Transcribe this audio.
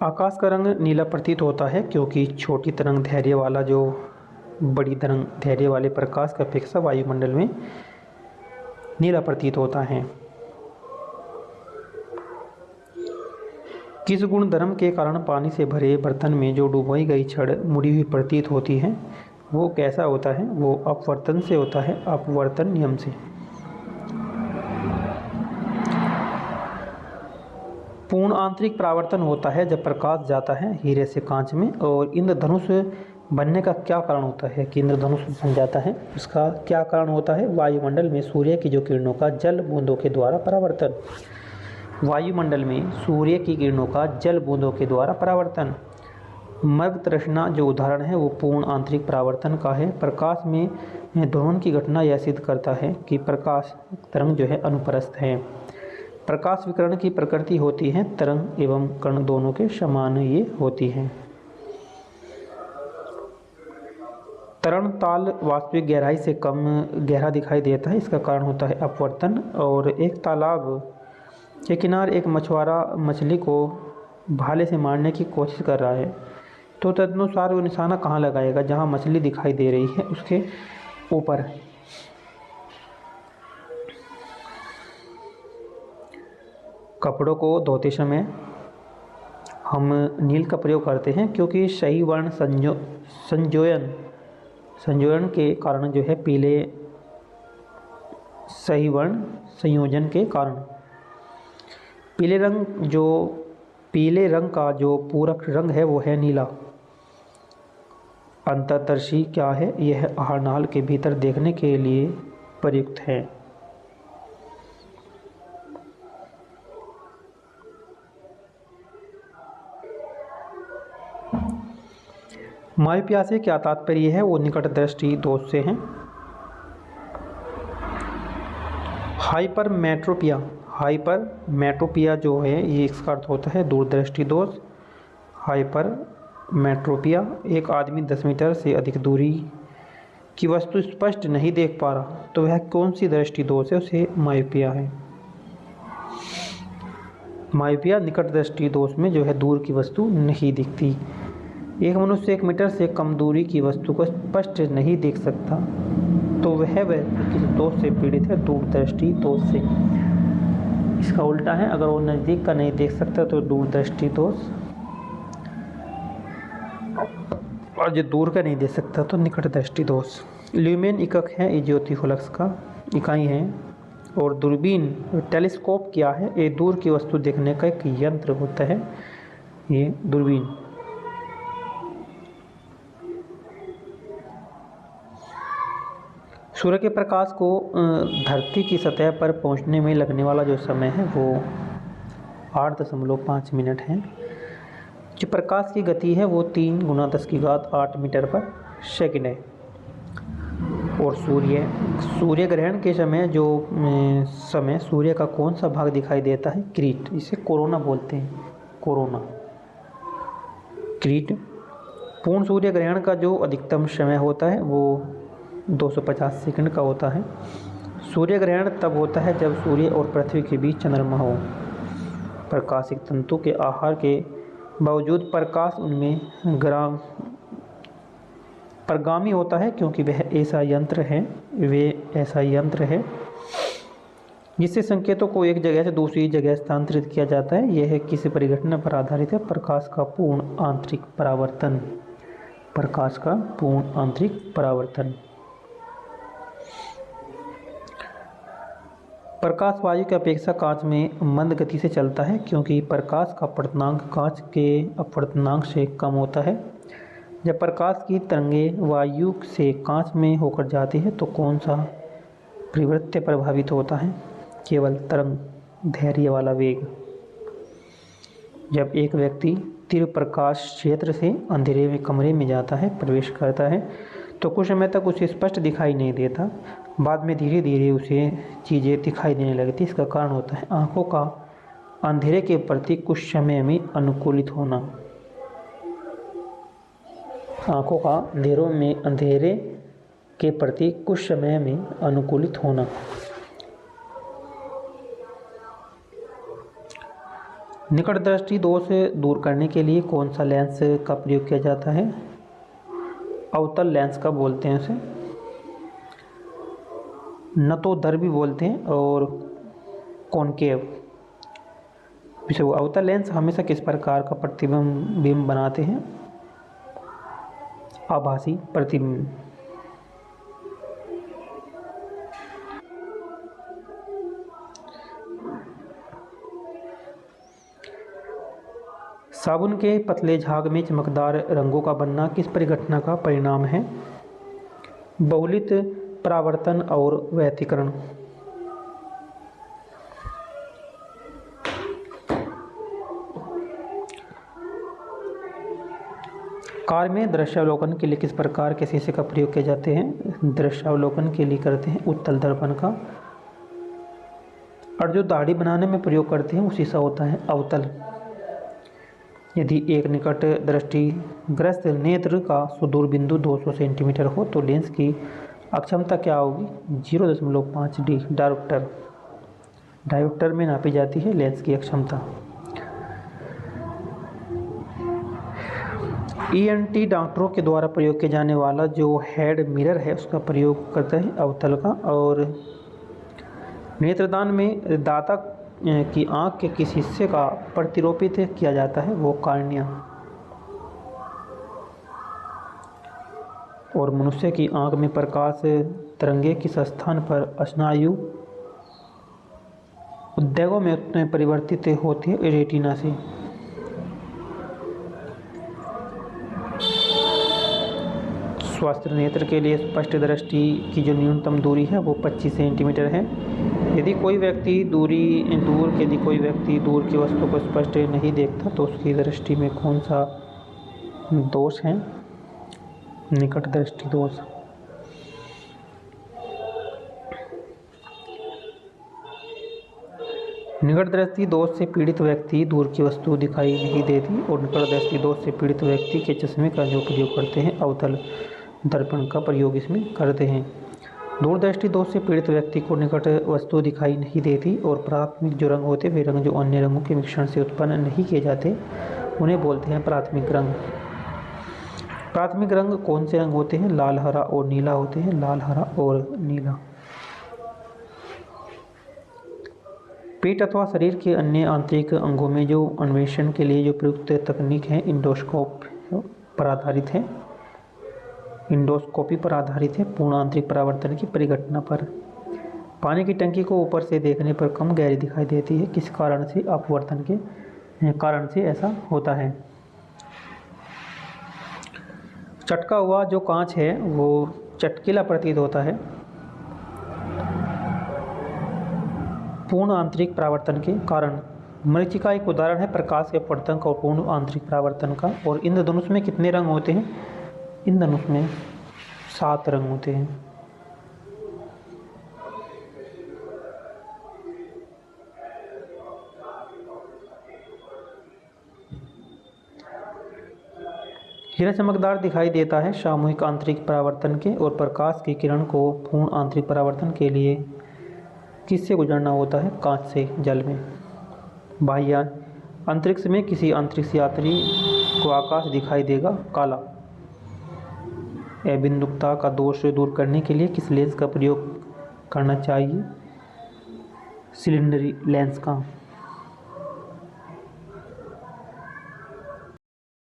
आकाश का रंग नीला प्रतीत होता है क्योंकि छोटी तरंग धैर्य वाला जो बड़ी तरंग धैर्य वाले प्रकाश की अपेक्षा वायुमंडल में नीला प्रतीत होता है। किस गुणधर्म के कारण पानी से भरे बर्तन में जो डुबोई गई छड़ मुड़ी हुई प्रतीत होती है, वो कैसा होता है? वो अपवर्तन से होता है, अपवर्तन नियम से। पूर्ण आंतरिक परावर्तन होता है जब प्रकाश जाता है हीरे से कांच में। और इंद्रधनुष बनने का क्या कारण होता है कि इंद्रधनुष बन जाता है? इसका क्या कारण होता है? वायुमंडल में सूर्य की जो किरणों का जल बूंदों के द्वारा परावर्तन। वायुमंडल में सूर्य की किरणों का जल बूंदों के द्वारा परावर्तन। मर्ग तृष्णा जो उदाहरण है वो पूर्ण आंतरिक परावर्तन का है। प्रकाश में ध्रुवण की घटना यह सिद्ध करता है कि प्रकाश तरंग जो है अनुप्रस्थ है। प्रकाश विकिरण की प्रकृति होती है तरंग एवं कण दोनों के समान ये होती है। तरण ताल वास्तविक गहराई से कम गहरा दिखाई देता है, इसका कारण होता है अपवर्तन। और एक तालाब के किनारे एक मछुआरा मछली को भाले से मारने की कोशिश कर रहा है, तो तदनुसार वो निशाना कहाँ लगाएगा? जहाँ मछली दिखाई दे रही है उसके ऊपर। कपड़ों को धोते समय हम नील का प्रयोग करते हैं क्योंकि सही वर्ण संयोजन के कारण जो है पीले, सही वर्ण संयोजन के कारण पीले रंग का जो पूरक रंग है वो है नीला। अंतर्दर्शी क्या है? यह आहारनाल के भीतर देखने के लिए प्रयुक्त है। मायोपिया से क्या तात्पर्य है? वो निकट दृष्टि दोष से है। हाइपरमेट्रोपिया जो है ये इसका अर्थ होता है दूरदृष्टि दोष। हाइपरमेट्रोपिया एक आदमी 10 मीटर से अधिक दूरी की वस्तु स्पष्ट नहीं देख पा रहा, तो वह कौन सी दृष्टि दोष है? उसे मायोपिया है। मायोपिया निकट दृष्टि दोष में जो है दूर की वस्तु नहीं दिखती। एक मनुष्य 1 मीटर से कम दूरी की वस्तु को स्पष्ट नहीं देख सकता, तो वह व्यक्ति किस दोष से पीड़ित है? दूरदृष्टि दोष से। इसका उल्टा है, अगर वो नज़दीक का नहीं देख सकता तो दूरदृष्टि दोष, और जो दूर का नहीं देख सकता तो निकट दृष्टि दोष। ल्यूमेन एकक है, ये ज्योतिफलक का इकाई है। और दूरबीन टेलीस्कोप क्या है? ये दूर की वस्तु देखने का एक यंत्र होता है, ये दूरबीन। सूर्य के प्रकाश को धरती की सतह पर पहुंचने में लगने वाला जो समय है वो 8.5 मिनट है। जो प्रकाश की गति है वो 3 × 10⁸ मीटर पर सेकंड है। और सूर्य ग्रहण के समय सूर्य का कौन सा भाग दिखाई देता है? क्रीट, इसे कोरोना बोलते हैं, कोरोना क्रीट। पूर्ण सूर्य ग्रहण का जो अधिकतम समय होता है वो 250 सेकंड का होता है। सूर्य ग्रहण तब होता है जब सूर्य और पृथ्वी के बीच चंद्रमा हो। प्रकाशिक तंतु के आहार के बावजूद प्रकाश उनमें परगामी होता है क्योंकि वे ऐसा यंत्र है जिससे संकेतों को एक जगह से दूसरी जगह स्थानांतरित किया जाता है। यह किसी परिघटना पर आधारित है। प्रकाश का पूर्ण आंतरिक परावर्तन। प्रकाश वायु की अपेक्षा कांच में मंद गति से चलता है क्योंकि प्रकाश का अपवर्तनांक कांच के अपवर्तनांक से कम होता है। जब प्रकाश की तरंगें वायु से कांच में होकर जाती है तो कौन सा परिवृत्य प्रभावित होता है? केवल तरंग धैर्य वाला वेग। जब एक व्यक्ति तीव्र प्रकाश क्षेत्र से अंधेरे में कमरे में जाता है, प्रवेश करता है, तो कुछ समय तक उसे स्पष्ट दिखाई नहीं देता। बाद में धीरे धीरे उसे चीज़ें दिखाई देने लगती। इसका कारण होता है आँखों का अंधेरे के प्रति कुछ समय में अनुकूलित होना। आँखों का अंधेरे के प्रति कुछ समय में अनुकूलित होना। निकट दृष्टि दोष दूर करने के लिए कौन सा लेंस का प्रयोग किया जाता है? अवतल लेंस का बोलते हैं उसे, नतोदर भी बोलते हैं और कॉनकेव। अवतल लेंस हमेशा किस प्रकार का प्रतिबिंब बनाते हैं? आभासी प्रतिबिंब। साबुन के पतले झाग में चमकदार रंगों का बनना किस परिघटना का परिणाम है? बहुलित परावर्तन और व्यतिकरण। कार में दृश्यावलोकन के लिए किस प्रकार के शीशे का प्रयोग किए जाते हैं? दृश्यावलोकन के लिए करते हैं उत्तल दर्पण का। और जो दाढ़ी बनाने में प्रयोग करते हैं वो शीशा होता है अवतल। यदि एक निकट दृष्टिग्रस्त नेत्र का सुदूर बिंदु 200 सेंटीमीटर हो तो लेंस की अक्षमता क्या होगी? 0.5 डी डायोप्टर में नापी जाती है लेंस की अक्षमता। ईएनटी डॉक्टरों के द्वारा प्रयोग किया जाने वाला जो हेड मिरर है उसका प्रयोग करता है अवतल का। और नेत्रदान में दाता की आँख के किस हिस्से का प्रतिरोपित किया जाता है? वो कार्निया। और मनुष्य की आँख में प्रकाश तरंगे किस स्थान पर स्नायु उद्योगों में परिवर्तित होती है? रेटिना से। स्वस्थ नेत्र के लिए स्पष्ट दृष्टि की जो न्यूनतम दूरी है वो 25 सेंटीमीटर है। यदि कोई व्यक्ति दूर की वस्तु को स्पष्ट नहीं देखता तो उसकी दृष्टि में कौन सा दोष है? निकट दृष्टि दोष। निकट दृष्टि दोष से पीड़ित व्यक्ति दूर की वस्तु दिखाई नहीं देती। और निकट दृष्टि दोष से पीड़ित व्यक्ति के चश्मे का जो प्रयोग करते हैं अवतल दर्पण का प्रयोग इसमें करते हैं। दूरदृष्टि दोष से पीड़ित व्यक्ति को निकट वस्तु दिखाई नहीं देती। और प्राथमिक जो रंग होते वे रंग जो अन्य रंगों के मिश्रण से उत्पन्न नहीं किए जाते उन्हें बोलते हैं प्राथमिक रंग। प्राथमिक रंग कौन से रंग होते हैं? लाल, हरा और नीला होते हैं। लाल, हरा और नीला। पेट अथवा शरीर के अन्य आंतरिक अंगों में जो अन्वेषण के लिए जो प्रयुक्त तकनीक है इंडोस्कोपी पर आधारित है पूर्ण आंतरिक परावर्तन की परिघटना पर। पानी की टंकी को ऊपर से देखने पर कम गहरी दिखाई देती है, किस कारण से? अपवर्तन के कारण से ऐसा होता है। चटका हुआ जो कांच है वो चटकीला प्रतीत होता है पूर्ण आंतरिक परावर्तन के कारण। मरीचिका एक उदाहरण है प्रकाश के अपवर्तन का और पूर्ण आंतरिक परावर्तन का। और इंद्रधनुष में कितने रंग होते हैं? इंद्रधनुष में 7 रंग होते हैं। हीरा चमकदार दिखाई देता है सामूहिक आंतरिक परावर्तन के। और प्रकाश की किरण को पूर्ण आंतरिक परावर्तन के लिए किससे गुजरना होता है? कांच से, जल में। बाह्य अंतरिक्ष में किसी अंतरिक्ष यात्री को आकाश दिखाई देगा काला। अबिंदुकता का दोष दूर करने के लिए किस लेंस का प्रयोग करना चाहिए? सिलेंडरी लेंस का।